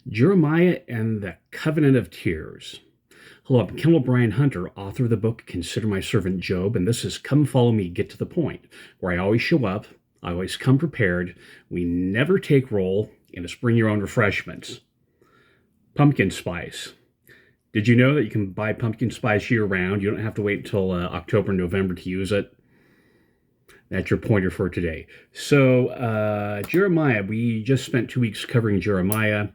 Jeremiah and the Covenant of Tears. Hello, I'm Kendall Brian Hunter, author of the book Consider My Servant Job, and this is Come Follow Me, Get to the Point, where I always show up, I always come prepared, we never take roll, and it's bring your own refreshments. Pumpkin spice. Did you know that you can buy pumpkin spice year-round? You don't have to wait until October and November to use it. That's your pointer for today. So, Jeremiah, we just spent 2 weeks covering Jeremiah,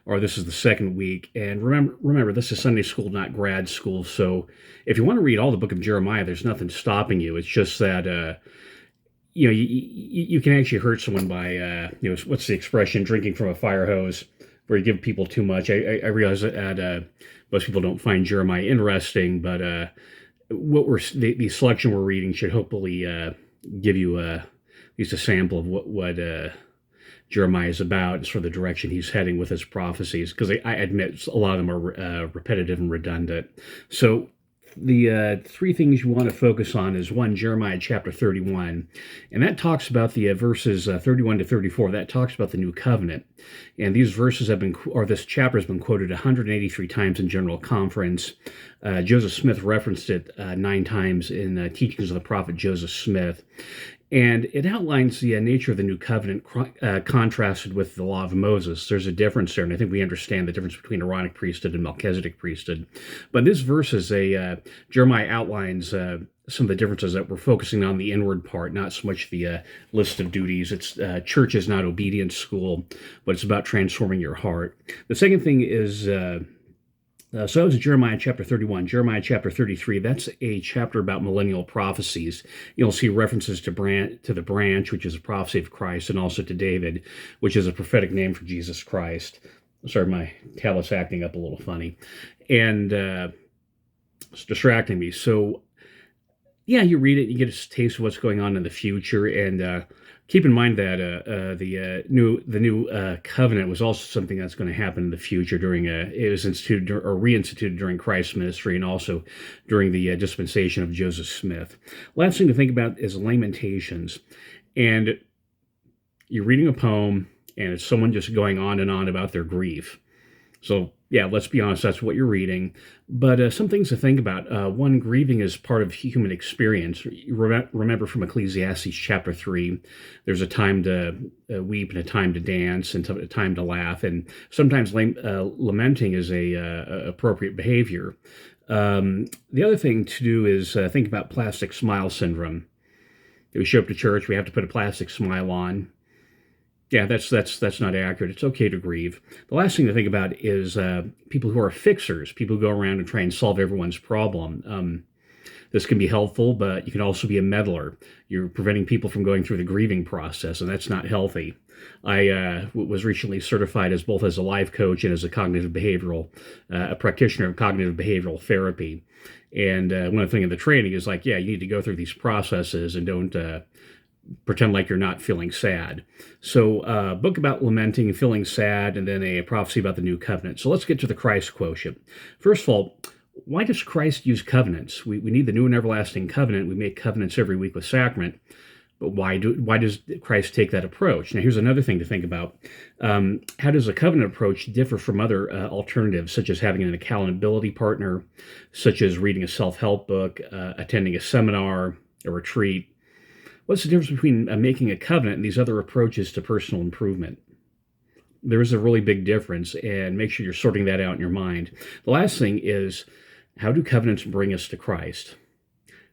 or this is the second week. And remember, this is Sunday school, not grad school. So if you want to read all the book of Jeremiah, there's nothing stopping you. It's just that, you can actually hurt someone by, what's the expression, drinking from a fire hose, where you give people too much. I realize that most people don't find Jeremiah interesting, but the selection we're reading should hopefully give you at least a sample of what Jeremiah is about, and sort of the direction he's heading with his prophecies, because I admit a lot of them are repetitive and redundant. So the three things you want to focus on is one, Jeremiah chapter 31, and that talks about the verses 31 to 34. That talks about the New Covenant, and these verses this chapter has been quoted 183 times in General Conference. Joseph Smith referenced it 9 times in Teachings of the Prophet Joseph Smith. And it outlines the nature of the New Covenant contrasted with the Law of Moses. There's a difference there, and I think we understand the difference between Aaronic priesthood and Melchizedek priesthood. But in this verse, Jeremiah outlines some of the differences that we're focusing on the inward part, not so much the list of duties. It's church is not obedience school, but it's about transforming your heart. The second thing is... So that was Jeremiah chapter 31. Jeremiah chapter 33, that's a chapter about millennial prophecies. You'll see references to the branch, which is a prophecy of Christ, and also to David, which is a prophetic name for Jesus Christ. Sorry, my tablet's acting up a little funny. And it's distracting me. So, yeah, you read it, you get a taste of what's going on in the future, and keep in mind that the new covenant was also something that's going to happen in the future. It was instituted or reinstituted during Christ's ministry, and also during the dispensation of Joseph Smith. Last thing to think about is Lamentations, and you're reading a poem, and it's someone just going on and on about their grief. So, yeah, let's be honest, that's what you're reading. But some things to think about. One, grieving is part of human experience. You remember from Ecclesiastes chapter 3, there's a time to weep and a time to dance and a time to laugh. And sometimes lamenting is a appropriate behavior. The other thing to do is think about plastic smile syndrome. If we show up to church, we have to put a plastic smile on. Yeah, that's not accurate. It's okay to grieve. The last thing to think about is people who are fixers, people who go around and try and solve everyone's problem. This can be helpful, but you can also be a meddler. You're preventing people from going through the grieving process, and that's not healthy. I was recently certified as both as a life coach and as a a practitioner of cognitive behavioral therapy. And one of the things in the training is like, yeah, you need to go through these processes and don't pretend like you're not feeling sad. So a book about lamenting and feeling sad, and then a prophecy about the New Covenant. So let's get to the Christ quotient. First of all, why does Christ use covenants? We need the new and everlasting covenant. We make covenants every week with sacrament. But why does Christ take that approach? Now, here's another thing to think about. How does a covenant approach differ from other alternatives, such as having an accountability partner, such as reading a self-help book, attending a seminar, a retreat? What's the difference between making a covenant and these other approaches to personal improvement? There is a really big difference, and make sure you're sorting that out in your mind. The last thing is, how do covenants bring us to Christ?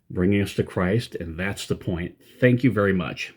Bringing us to Christ, and that's the point. Thank you very much.